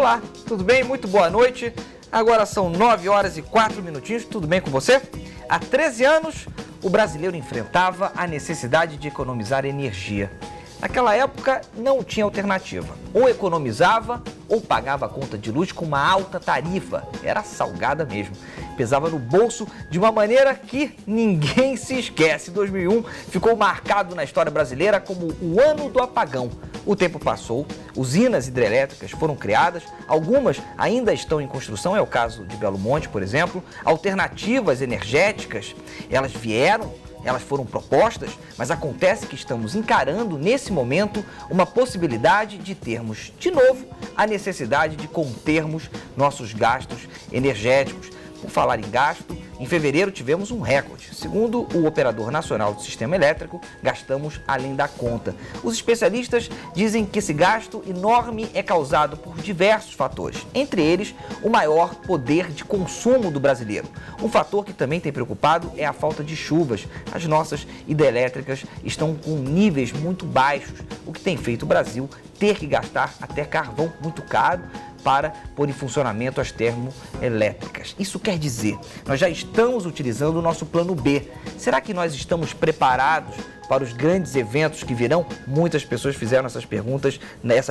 Olá, tudo bem? Muito boa noite. Agora são 9 horas e 4 minutinhos, tudo bem com você? Há 13 anos, o brasileiro enfrentava a necessidade de economizar energia. Naquela época, não tinha alternativa. Ou economizava ou pagava a conta de luz com uma alta tarifa. Era salgada mesmo. Pesava no bolso de uma maneira que ninguém se esquece. 2001 ficou marcado na história brasileira como o ano do apagão. O tempo passou, usinas hidrelétricas foram criadas, algumas ainda estão em construção, é o caso de Belo Monte, por exemplo. Alternativas energéticas, elas vieram, elas foram propostas, mas acontece que estamos encarando nesse momento uma possibilidade de termos, de novo, a necessidade de contermos nossos gastos energéticos. Por falar em gasto, em fevereiro tivemos um recorde. Segundo o Operador Nacional do Sistema Elétrico, gastamos além da conta. Os especialistas dizem que esse gasto enorme é causado por diversos fatores, entre eles o maior poder de consumo do brasileiro. Um fator que também tem preocupado é a falta de chuvas. As nossas hidrelétricas estão com níveis muito baixos, o que tem feito o Brasil ter que gastar até carvão muito caro para pôr em funcionamento as termoelétricas. Isso quer dizer, nós já estamos utilizando o nosso plano B. Será que nós estamos preparados para os grandes eventos que virão? Muitas pessoas fizeram essa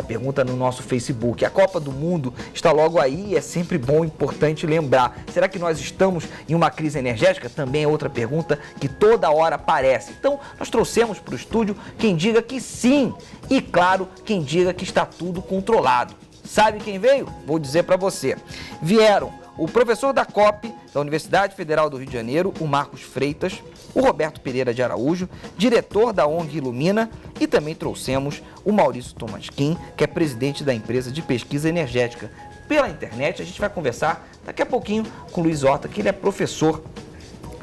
pergunta no nosso Facebook. A Copa do Mundo está logo aí e é sempre bom e importante lembrar. Será que nós estamos em uma crise energética? Também é outra pergunta que toda hora aparece. Então, nós trouxemos para o estúdio quem diga que sim e, claro, quem diga que está tudo controlado. Sabe quem veio? Vou dizer para você. Vieram o professor da COP, da Universidade Federal do Rio de Janeiro, o Marcos Freitas, o Roberto Pereira de Araújo, diretor da ONG Ilumina, e também trouxemos o Maurício Tolmasquim, que é presidente da empresa de pesquisa energética. Pela internet, a gente vai conversar daqui a pouquinho com o Luiz Horta, que ele é professor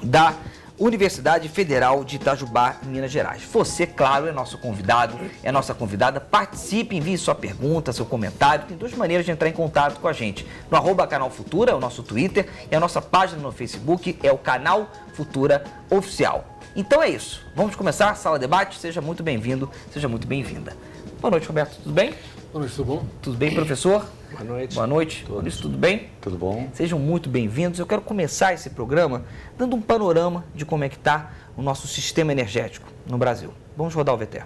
da Universidade Federal de Itajubá, em Minas Gerais. Você, claro, é nosso convidado, é nossa convidada. Participe, envie sua pergunta, seu comentário. Tem duas maneiras de entrar em contato com a gente. No @Canal Futura, é o nosso Twitter, e a nossa página no Facebook é o Canal Futura Oficial. Então é isso. Vamos começar a Sala Debate. Seja muito bem-vindo, seja muito bem-vinda. Boa noite, Roberto. Tudo bem? Boa noite, tudo bom? Tudo bem, professor? Boa noite. Boa noite. Maurício, tudo bem? Tudo bom. Sejam muito bem-vindos. Eu quero começar esse programa dando um panorama de como é que está o nosso sistema energético no Brasil. Vamos rodar o VT.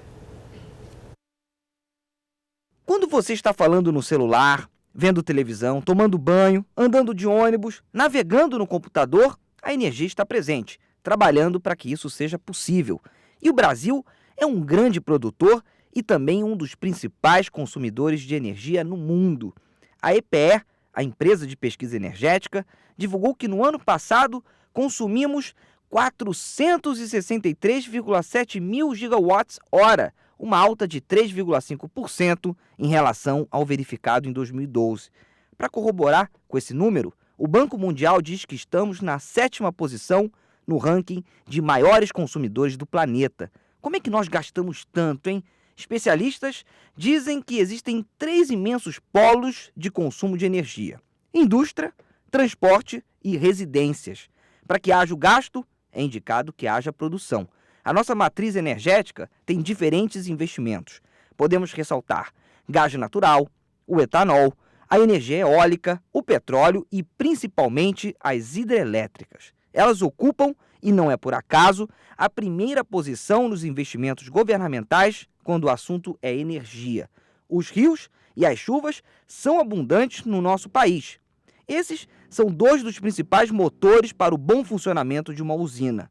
Quando você está falando no celular, vendo televisão, tomando banho, andando de ônibus, navegando no computador, a energia está presente, trabalhando para que isso seja possível. E o Brasil é um grande produtor e também um dos principais consumidores de energia no mundo. A EPE, a empresa de pesquisa energética, divulgou que no ano passado consumimos 463,7 mil gigawatts-hora, uma alta de 3,5% em relação ao verificado em 2012. Para corroborar com esse número, o Banco Mundial diz que estamos na 7ª posição no ranking de maiores consumidores do planeta. Como é que nós gastamos tanto, hein? Especialistas dizem que existem 3 imensos polos de consumo de energia: indústria, transporte e residências. Para que haja o gasto, é indicado que haja produção. A nossa matriz energética tem diferentes investimentos. Podemos ressaltar gás natural, o etanol, a energia eólica, o petróleo e principalmente as hidrelétricas. Elas ocupam, e não é por acaso, a primeira posição nos investimentos governamentais quando o assunto é energia. Os rios e as chuvas são abundantes no nosso país. Esses são 2 dos principais motores para o bom funcionamento de uma usina.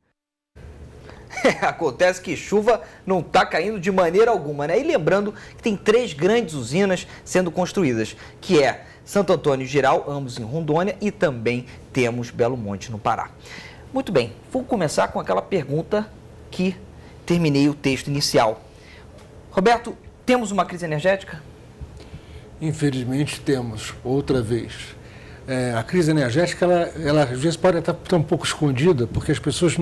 Acontece que chuva não está caindo de maneira alguma, né? E lembrando que tem 3 grandes usinas sendo construídas, que é Santo Antônio e Geral, ambos em Rondônia, e também temos Belo Monte, no Pará. Muito bem, vou começar com aquela pergunta que terminei o texto inicial. Roberto, temos uma crise energética? Infelizmente temos, outra vez. A crise energética, ela às vezes pode estar um pouco escondida, porque as pessoas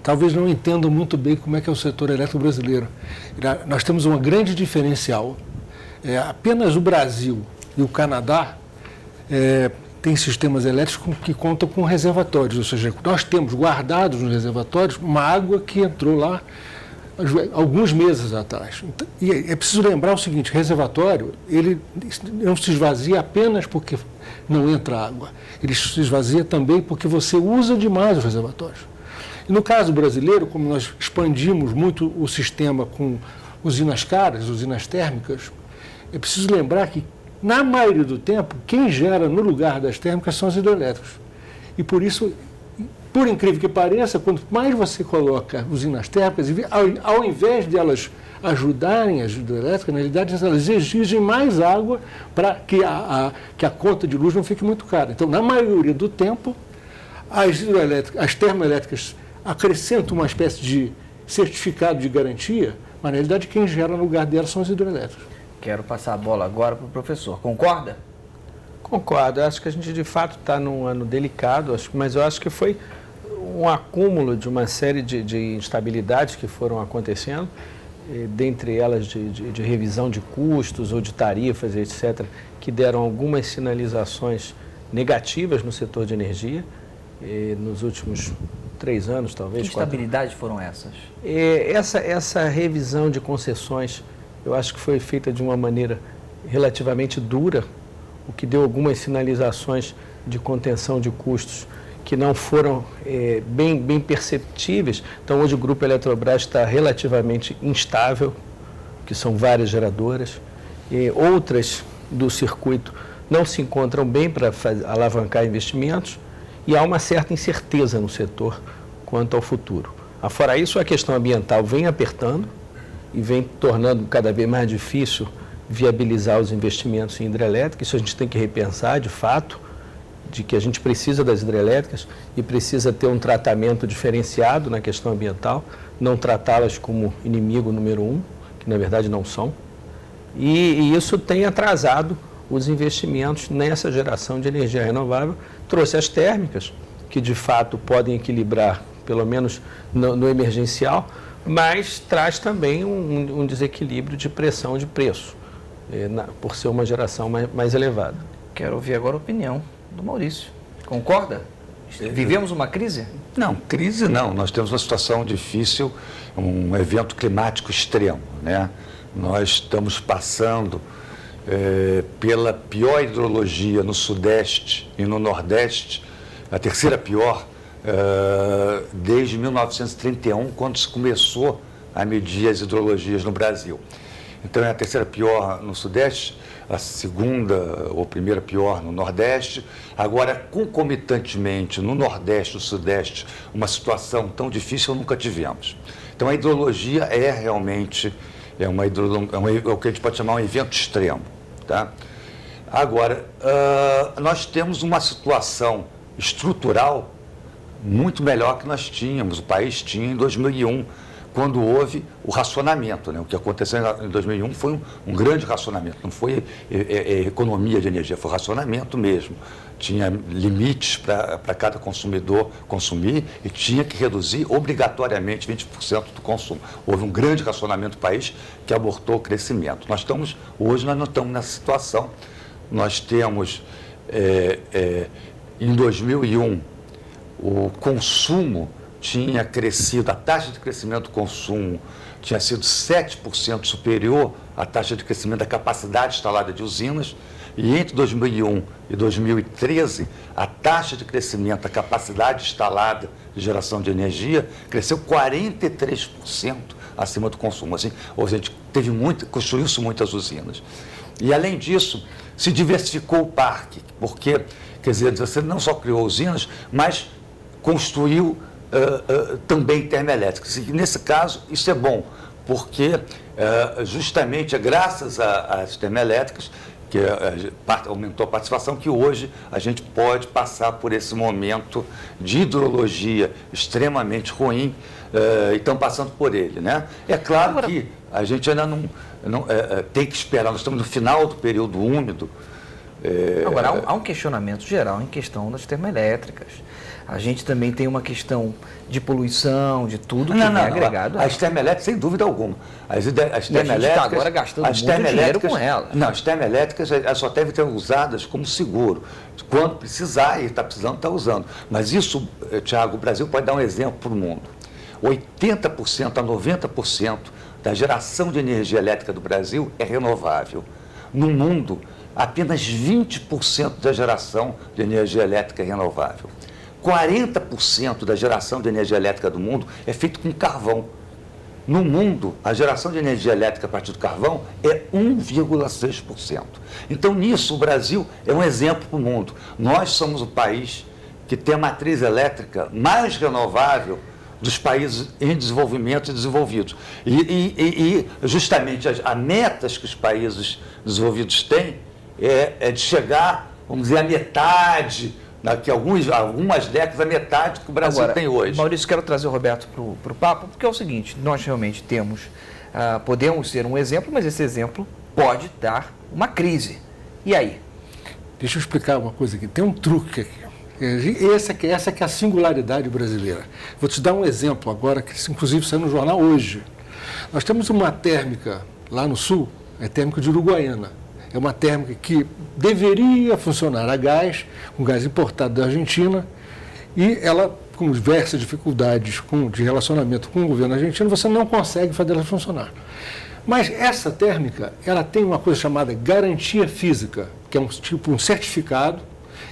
talvez não entendam muito bem como é que é o setor elétrico brasileiro. Nós temos um grande diferencial. Apenas o Brasil e o Canadá têm sistemas elétricos que contam com reservatórios, ou seja, nós temos guardados nos reservatórios uma água que entrou lá alguns meses atrás. E é preciso lembrar o seguinte, reservatório, ele não se esvazia apenas porque não entra água, ele se esvazia também porque você usa demais os reservatórios. E no caso brasileiro, como nós expandimos muito o sistema com usinas caras, usinas térmicas, é preciso lembrar que, na maioria do tempo, quem gera no lugar das térmicas são as hidrelétricas. E por isso, por incrível que pareça, quanto mais você coloca usinas térmicas, ao invés de elas ajudarem as hidrelétricas, na realidade elas exigem mais água para que a conta de luz não fique muito cara. Então, na maioria do tempo, as termoelétricas acrescentam uma espécie de certificado de garantia, mas na realidade quem gera no lugar delas são as hidrelétricas. Quero passar a bola agora para o professor. Concorda? Concordo. Eu acho que a gente, de fato, está num ano delicado, mas eu acho que foi um acúmulo de uma série de instabilidades que foram acontecendo, dentre elas de revisão de custos ou de tarifas, etc., que deram algumas sinalizações negativas no setor de energia nos últimos 3 anos, talvez. Que instabilidades foram essas? Essa revisão de concessões, eu acho que foi feita de uma maneira relativamente dura, o que deu algumas sinalizações de contenção de custos que não foram bem perceptíveis. Então, hoje o Grupo Eletrobras está relativamente instável, que são várias geradoras, e outras do circuito não se encontram bem para alavancar investimentos, e há uma certa incerteza no setor quanto ao futuro. Fora isso, a questão ambiental vem apertando e vem tornando cada vez mais difícil viabilizar os investimentos em hidrelétrica. Isso a gente tem que repensar, de fato, de que a gente precisa das hidrelétricas e precisa ter um tratamento diferenciado na questão ambiental, não tratá-las como inimigo número 1, que na verdade não são. E isso tem atrasado os investimentos nessa geração de energia renovável. Trouxe as térmicas, que de fato podem equilibrar, pelo menos no emergencial, mas traz também um desequilíbrio de pressão de preço, por ser uma geração mais elevada. Quero ouvir agora a opinião do Maurício. Concorda? Vivemos uma crise? Não, crise não. Nós temos uma situação difícil, um evento climático extremo, né? Nós estamos passando pela pior hidrologia no Sudeste e no Nordeste, a terceira pior, desde 1931, quando se começou a medir as hidrologias no Brasil. Então, é a terceira pior no Sudeste, a segunda ou primeira pior no Nordeste. Agora, concomitantemente, no Nordeste e no Sudeste, uma situação tão difícil nunca tivemos. Então, a hidrologia é realmente o que a gente pode chamar um evento extremo. Tá? Agora, nós temos uma situação estrutural muito melhor que nós tínhamos, o país tinha em 2001, quando houve o racionamento, né? O que aconteceu em 2001 foi um grande racionamento, não foi economia de energia, foi racionamento mesmo. Tinha limites para cada consumidor consumir e tinha que reduzir obrigatoriamente 20% do consumo. Houve um grande racionamento do país que abortou o crescimento. Hoje nós não estamos nessa situação. Nós temos, em 2001, o consumo tinha crescido, a taxa de crescimento do consumo tinha sido 7% superior à taxa de crescimento da capacidade instalada de usinas, e entre 2001 e 2013, a taxa de crescimento da capacidade instalada de geração de energia cresceu 43% acima do consumo. Assim, ou seja, construiu-se muitas usinas. E, além disso, se diversificou o parque, porque, quer dizer, você não só criou usinas, mas construiu também termoelétricas. E nesse caso, isso é bom, porque justamente é graças às termoelétricas que aumentou a participação, que hoje a gente pode passar por esse momento de hidrologia extremamente ruim e estão passando por ele, né? É claro que a gente ainda não tem que esperar, nós estamos no final do período úmido. Agora, há um questionamento geral em questão das termoelétricas. A gente também tem uma questão de poluição, de tudo que é agregado. As termoelétricas, sem dúvida alguma. As termoelétricas, a gente está agora gastando muito dinheiro com elas. Não, as termoelétricas só devem ser usadas como seguro. Quando precisar, e está precisando, está usando. Mas isso, Tiago, o Brasil pode dar um exemplo para o mundo. 80% a 90% da geração de energia elétrica do Brasil é renovável. No mundo, apenas 20% da geração de energia elétrica é renovável. 40% da geração de energia elétrica do mundo é feita com carvão. No mundo, a geração de energia elétrica a partir do carvão é 1,6%. Então, nisso, o Brasil é um exemplo para o mundo. Nós somos o país que tem a matriz elétrica mais renovável dos países em desenvolvimento e desenvolvidos. E justamente as metas que os países desenvolvidos têm é de chegar, vamos dizer, à metade, daqui a algumas décadas, a metade que o Brasil Agora, tem hoje. Maurício, quero trazer o Roberto para o papo, porque é o seguinte, nós realmente temos, podemos ser um exemplo, mas esse exemplo pode dar uma crise. E aí? Deixa eu explicar uma coisa aqui. Tem um truque aqui. Essa que é a singularidade brasileira. Vou te dar um exemplo agora, que inclusive saiu no jornal hoje. Nós temos uma térmica lá no sul, é a térmica de Uruguaiana. É uma térmica que deveria funcionar a gás, com gás importado da Argentina, e ela, com diversas dificuldades de relacionamento com o governo argentino, você não consegue fazer ela funcionar. Mas essa térmica, ela tem uma coisa chamada garantia física, que é um certificado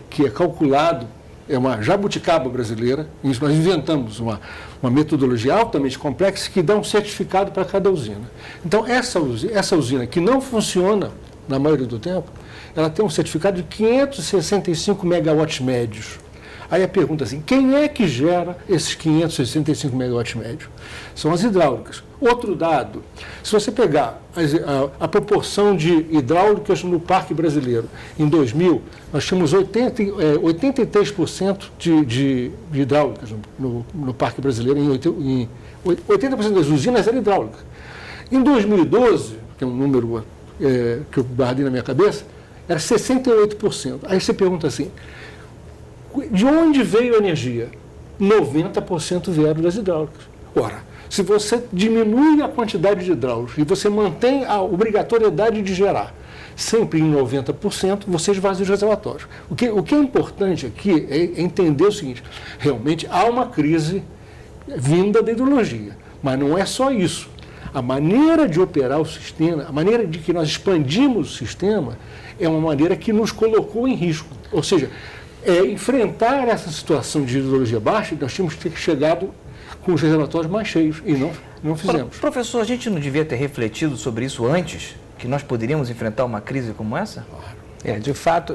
que é calculado, é uma jabuticaba brasileira. Nós inventamos uma metodologia altamente complexa que dá um certificado para cada usina. Então, essa usina que não funciona na maioria do tempo, ela tem um certificado de 565 megawatts médios. Aí a pergunta assim, quem é que gera esses 565 megawatts médios? São as hidráulicas. Outro dado, se você pegar a proporção de hidráulicas no parque brasileiro, em 2000, nós tínhamos 83% de hidráulicas no parque brasileiro, 80% das usinas eram hidráulicas. Em 2012, que é um número que eu guardei na minha cabeça, era 68%. Aí você pergunta assim, de onde veio a energia? 90% vieram das hidráulicas. Ora, se você diminui a quantidade de hidráulicos e você mantém a obrigatoriedade de gerar sempre em 90%, você esvazia os reservatórios. O que é importante aqui é entender o seguinte, realmente há uma crise vinda da hidrologia, mas não é só isso. A maneira de operar o sistema, a maneira de que nós expandimos o sistema, é uma maneira que nos colocou em risco. Ou seja, enfrentar essa situação de hidrologia baixa, nós tínhamos que ter chegado com os reservatórios mais cheios, e não fizemos. Professor, a gente não devia ter refletido sobre isso antes, que nós poderíamos enfrentar uma crise como essa? De fato,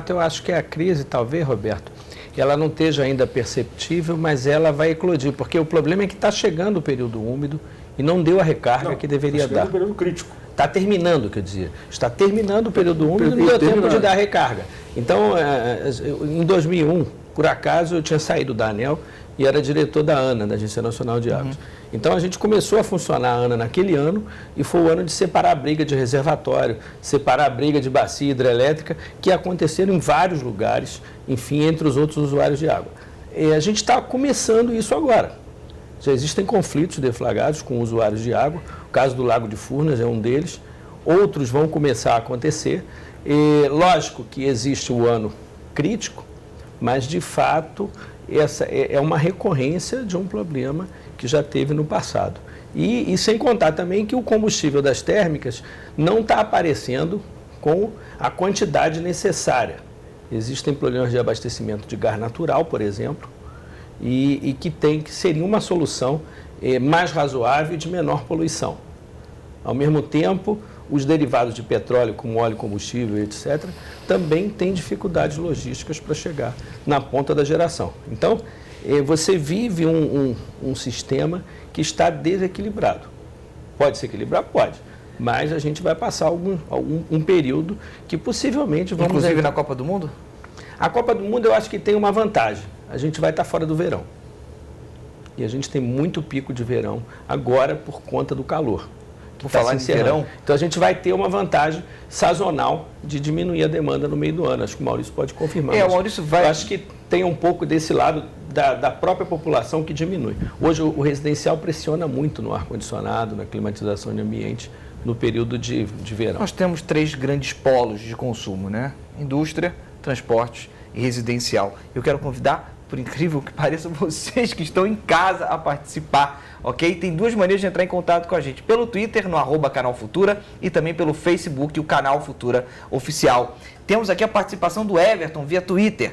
eu acho que a crise, talvez, Roberto, ela não esteja ainda perceptível, mas ela vai eclodir, porque o problema é que está chegando o período úmido e não deu a recarga que deveria dar. Está chegando o período crítico. Está terminando, quer dizer, está terminando o período úmido e não deu tempo de dar recarga. Então, em 2001, por acaso, eu tinha saído da ANEEL e era diretor da ANA, da Agência Nacional de Águas. Então, a gente começou a funcionar a ANA naquele ano e foi o ano de separar a briga de reservatório, separar a briga de bacia hidrelétrica, que aconteceram em vários lugares, enfim, entre os outros usuários de água. E a gente está começando isso agora. Já existem conflitos deflagrados com usuários de água, o caso do Lago de Furnas é um deles, outros vão começar a acontecer. E, lógico que existe o ano crítico, mas, de fato, essa é uma recorrência de um problema que já teve no passado. E sem contar também que o combustível das térmicas não está aparecendo com a quantidade necessária. Existem problemas de abastecimento de gás natural, por exemplo, e que seria uma solução mais razoável e de menor poluição. Ao mesmo tempo, os derivados de petróleo, como óleo, combustível, etc., também têm dificuldades logísticas para chegar na ponta da geração. Então, você vive um sistema que está desequilibrado. Pode se equilibrar? Pode. Mas a gente vai passar um período que possivelmente vamos... Inclusive na Copa do Mundo? A Copa do Mundo eu acho que tem uma vantagem. A gente vai estar fora do verão. E a gente tem muito pico de verão agora por conta do calor. Por falar em verão. Então a gente vai ter uma vantagem sazonal de diminuir a demanda no meio do ano. Acho que o Maurício pode confirmar. O Maurício vai... Eu acho que tem um pouco desse lado da própria população que diminui. Hoje o residencial pressiona muito no ar-condicionado, na climatização de ambiente, no período de verão. Nós temos 3 grandes polos de consumo, né? Indústria, transporte e residencial. Eu quero convidar por incrível que pareça, vocês que estão em casa a participar, ok? Tem duas maneiras de entrar em contato com a gente, pelo Twitter, no @Canal Futura, e também pelo Facebook, o Canal Futura Oficial. Temos aqui a participação do Everton via Twitter.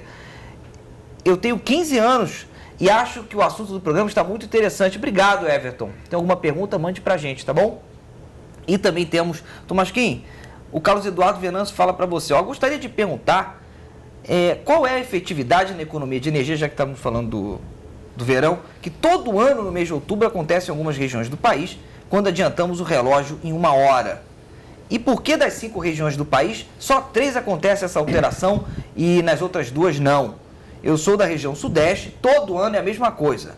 Eu tenho 15 anos e acho que o assunto do programa está muito interessante. Obrigado, Everton. Tem alguma pergunta, mande pra gente, tá bom? E também temos, Tomasquim, o Carlos Eduardo Venâncio fala para você. Eu gostaria de perguntar qual é a efetividade na economia de energia, já que estamos falando do verão, que todo ano no mês de outubro acontece em algumas regiões do país, quando adiantamos o relógio em 1 hora. E por que das 5 regiões do país, só 3 acontece essa alteração e nas outras 2 não? Eu sou da região sudeste, todo ano é a mesma coisa.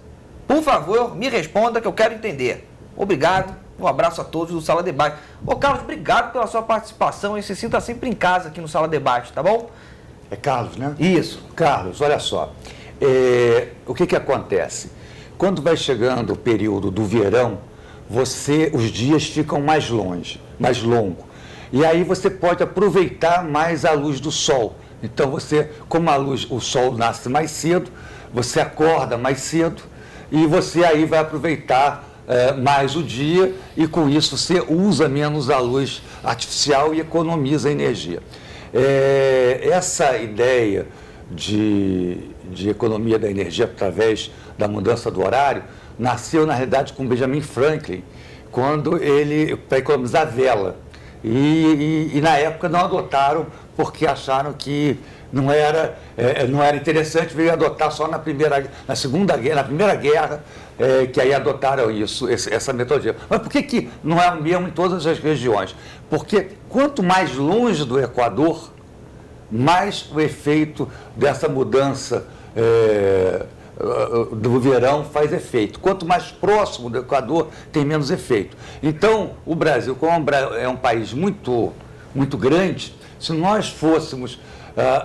Por favor, me responda que eu quero entender. Obrigado, um abraço a todos do Sala Debate. Ô Carlos, obrigado pela sua participação e se sinta sempre em casa aqui no Sala Debate, tá bom? É Carlos, né? Isso. Carlos, olha só. O que acontece? Quando vai chegando o período do verão, os dias ficam mais longos. E aí você pode aproveitar mais a luz do sol. Então como o sol nasce mais cedo, você acorda mais cedo e você aí vai aproveitar mais o dia e com isso você usa menos a luz artificial e economiza energia. Essa ideia de economia da energia através da mudança do horário nasceu na realidade com Benjamin Franklin, para economizar vela. E na época não adotaram porque acharam que não era interessante, veio adotar só na Primeira Guerra, que aí adotaram essa metodologia. Mas por que não é o mesmo em todas as regiões? Porque quanto mais longe do Equador, mais o efeito dessa mudança do verão faz efeito. Quanto mais próximo do Equador, tem menos efeito. Então, o Brasil, como é um país muito, muito grande, se nós fôssemos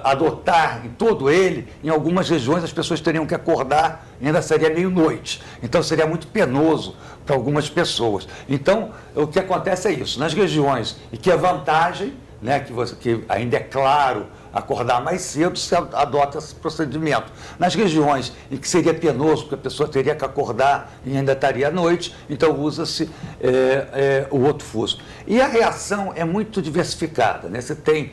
adotar em todo ele, em algumas regiões as pessoas teriam que acordar e ainda seria meia-noite. Então, seria muito penoso para algumas pessoas. Então, o que acontece é isso. Nas regiões em que a vantagem, né, que ainda é claro acordar mais cedo, se adota esse procedimento. Nas regiões em que seria penoso, porque a pessoa teria que acordar e ainda estaria à noite, então usa-se o outro fuso. E a reação é muito diversificada, né? Você tem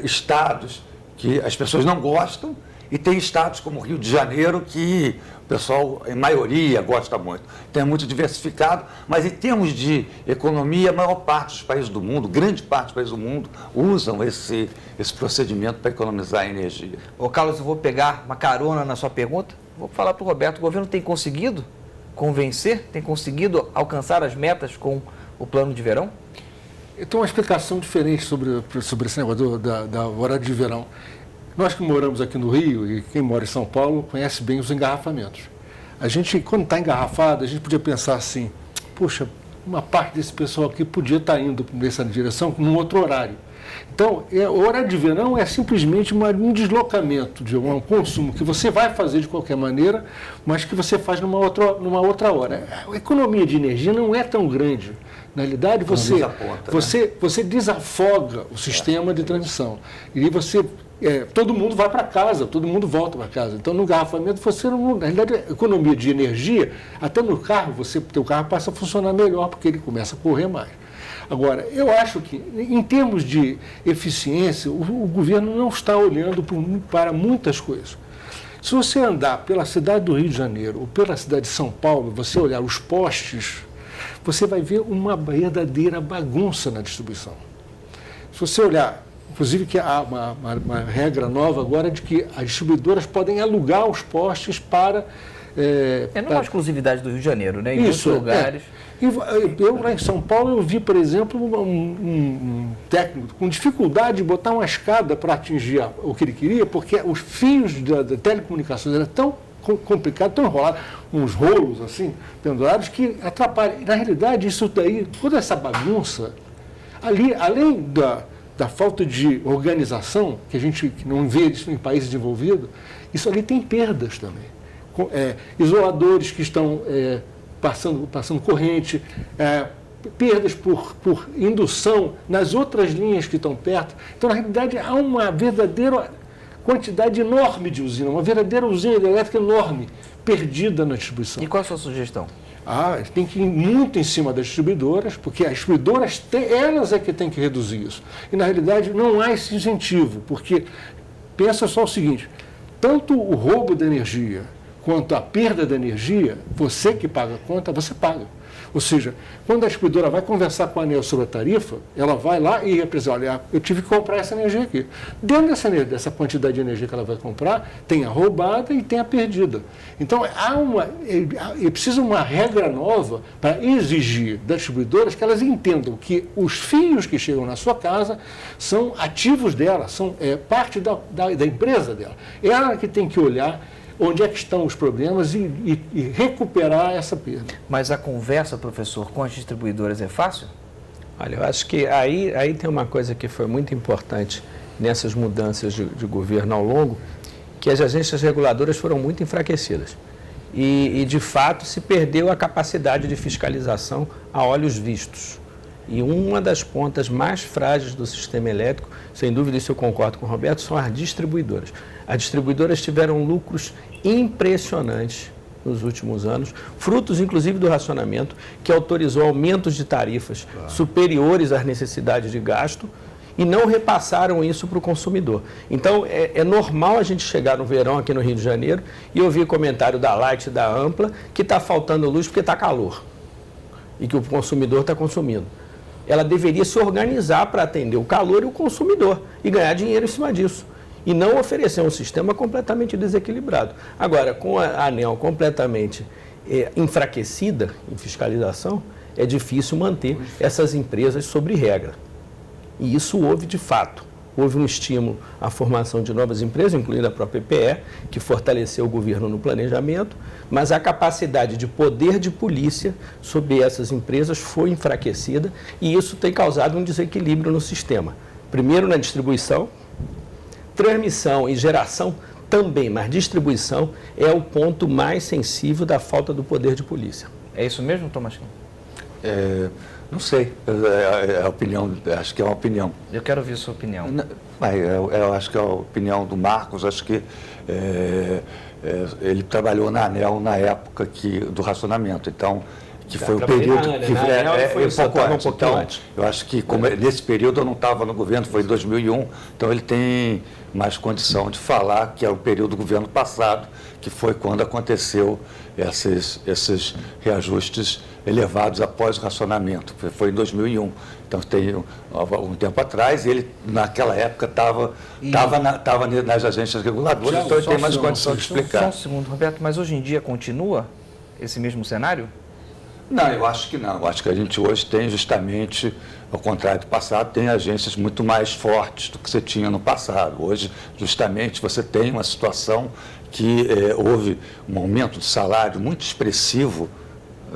estados que as pessoas não gostam e tem estados como o Rio de Janeiro que o pessoal, em maioria, gosta muito. Então é muito diversificado, mas em termos de economia, a maior parte dos países do mundo, grande parte dos países do mundo, usam esse procedimento para economizar energia. Ô Carlos, eu vou pegar uma carona na sua pergunta. Vou falar para o Roberto, o governo tem conseguido convencer, tem conseguido alcançar as metas com o plano de verão? Eu tenho uma explicação diferente sobre esse negócio da horário de verão. Nós que moramos aqui no Rio e quem mora em São Paulo conhece bem os engarrafamentos. A gente, quando está engarrafado, a gente podia pensar assim, puxa, uma parte desse pessoal aqui podia estar indo nessa direção num outro horário. Então, o horário de verão é simplesmente um deslocamento de um consumo que você vai fazer de qualquer maneira, mas que você faz numa outra hora. A economia de energia não é tão grande. Na realidade, você desafoga o sistema de transmissão. E todo mundo vai para casa, todo mundo volta para casa. Então, no engarrafamento, na realidade, a economia de energia, até no carro, teu carro passa a funcionar melhor, porque ele começa a correr mais. Agora, eu acho que, em termos de eficiência, o governo não está olhando para muitas coisas. Se você andar pela cidade do Rio de Janeiro ou pela cidade de São Paulo, você olhar os postes, você vai ver uma verdadeira bagunça na distribuição. Se você olhar, inclusive que há uma regra nova agora de que as distribuidoras podem alugar os postes para... não é uma exclusividade do Rio de Janeiro, né? Em muitos lugares... Eu, lá em São Paulo, eu vi, por exemplo, um técnico com dificuldade de botar uma escada para atingir o que ele queria, porque os fios da telecomunicações eram tão complicados, tão enrolados, uns rolos assim, pendurados, que atrapalham. Na realidade, isso daí, toda essa bagunça, ali, além da falta de organização, que a gente não vê isso em países desenvolvidos, isso ali tem perdas também. Isoladores que estão... passando corrente, perdas por indução nas outras linhas que estão perto. Então, na realidade, há uma verdadeira quantidade enorme de usina, uma verdadeira usina hidrelétrica enorme, perdida na distribuição. E qual a sua sugestão? Tem que ir muito em cima das distribuidoras, porque as distribuidoras, elas é que têm que reduzir isso. E, na realidade, não há esse incentivo, porque pensa só o seguinte, tanto o roubo da energia quanto a perda da energia, você que paga a conta, você paga. Ou seja, quando a distribuidora vai conversar com a ANEEL sobre a tarifa, ela vai lá e apresenta, olha, eu tive que comprar essa energia aqui. Dentro dessa quantidade de energia que ela vai comprar, tem a roubada e tem a perdida. Então, é preciso uma regra nova para exigir das distribuidoras que elas entendam que os fios que chegam na sua casa são ativos dela, são parte da empresa dela. Ela que tem que olhar onde é que estão os problemas e recuperar essa perda. Mas a conversa, professor, com as distribuidoras é fácil? Olha, eu acho que aí tem uma coisa que foi muito importante nessas mudanças de governo ao longo, que as agências reguladoras foram muito enfraquecidas. E de fato, se perdeu a capacidade de fiscalização a olhos vistos. E uma das pontas mais frágeis do sistema elétrico, sem dúvida isso eu concordo com o Roberto, são as distribuidoras. As distribuidoras tiveram lucros impressionantes nos últimos anos, frutos inclusive do racionamento, que autorizou aumentos de tarifas superiores às necessidades de gasto e não repassaram isso para o consumidor. Então, é normal a gente chegar no verão aqui no Rio de Janeiro e ouvir comentário da Light e da Ampla que está faltando luz porque está calor e que o consumidor está consumindo. Ela deveria se organizar para atender o calor e o consumidor e ganhar dinheiro em cima disso. E não oferecer um sistema completamente desequilibrado. Agora, com a ANEEL completamente enfraquecida em fiscalização, é difícil manter essas empresas sobre regra. E isso houve de fato. Houve um estímulo à formação de novas empresas, incluindo a própria EPE, que fortaleceu o governo no planejamento, mas a capacidade de poder de polícia sobre essas empresas foi enfraquecida e isso tem causado um desequilíbrio no sistema. Primeiro na distribuição, transmissão e geração também, mas distribuição é o ponto mais sensível da falta do poder de polícia. É isso mesmo, Tomás? Não sei, a opinião, acho que é uma opinião. Eu quero ouvir sua opinião. Eu acho que é a opinião do Marcos, acho que ele trabalhou na ANEEL na época do racionamento, então, que foi o período que foi um pouco antes. Então, eu acho que nesse período eu não estava no governo, foi em 2001, então ele tem mais condição de falar que é o período do governo passado, que foi quando aconteceu esses reajustes elevados após o racionamento, foi em 2001. Então, tem um tempo atrás, ele, naquela época, estava nas agências reguladoras, então ele tem mais condição de explicar. Só um segundo, Roberto, mas hoje em dia continua esse mesmo cenário? Não, eu acho que não. Eu acho que a gente hoje tem justamente, ao contrário do passado, tem agências muito mais fortes do que você tinha no passado. Hoje, justamente, você tem uma situação que houve um aumento de salário muito expressivo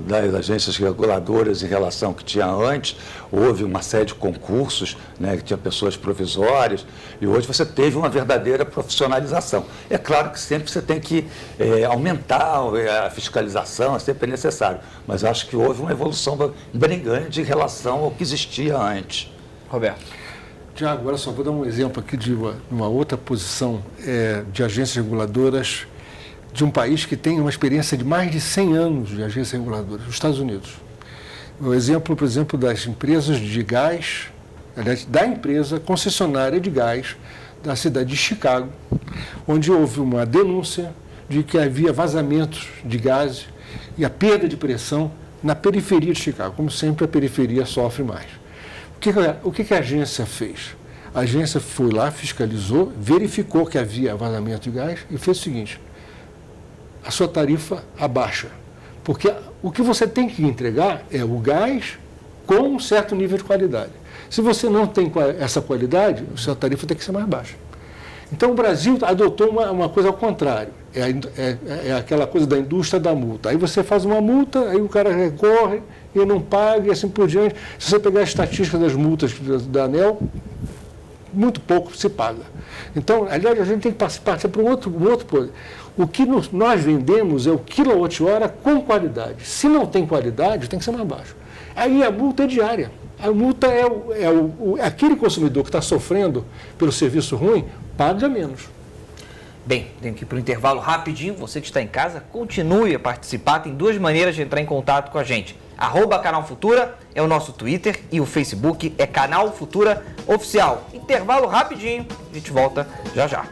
das agências reguladoras em relação ao que tinha antes, houve uma série de concursos, né, que tinha pessoas provisórias, e hoje você teve uma verdadeira profissionalização. É claro que sempre você tem que aumentar a fiscalização, é sempre necessário, mas acho que houve uma evolução bem grande em relação ao que existia antes. Roberto. Tiago, olha só, vou dar um exemplo aqui de uma outra posição de agências reguladoras de um país que tem uma experiência de mais de 100 anos de agências reguladoras, os Estados Unidos. O exemplo, por exemplo, das empresas de gás, da empresa concessionária de gás da cidade de Chicago, onde houve uma denúncia de que havia vazamentos de gás e a perda de pressão na periferia de Chicago. Como sempre, a periferia sofre mais. O que a agência fez? A agência foi lá, fiscalizou, verificou que havia vazamento de gás e fez o seguinte: a sua tarifa abaixa. Porque o que você tem que entregar é o gás com um certo nível de qualidade. Se você não tem essa qualidade, a sua tarifa tem que ser mais baixa. Então, o Brasil adotou uma coisa ao contrário. É aquela coisa da indústria da multa. Aí você faz uma multa, aí o cara recorre e não paga e assim por diante. Se você pegar a estatística das multas da ANEEL, muito pouco se paga. Então, aliás, a gente tem que partir para um outro ponto. O que nós vendemos é o quilowatt-hora com qualidade. Se não tem qualidade, tem que ser mais baixo. Aí a multa é diária. A multa é aquele consumidor que está sofrendo pelo serviço ruim, paga menos. Bem, tenho que ir para o intervalo rapidinho. Você que está em casa, continue a participar. Tem duas maneiras de entrar em contato com a gente. @Canal Futura é o nosso Twitter e o Facebook é Canal Futura Oficial. Intervalo rapidinho, a gente volta já já.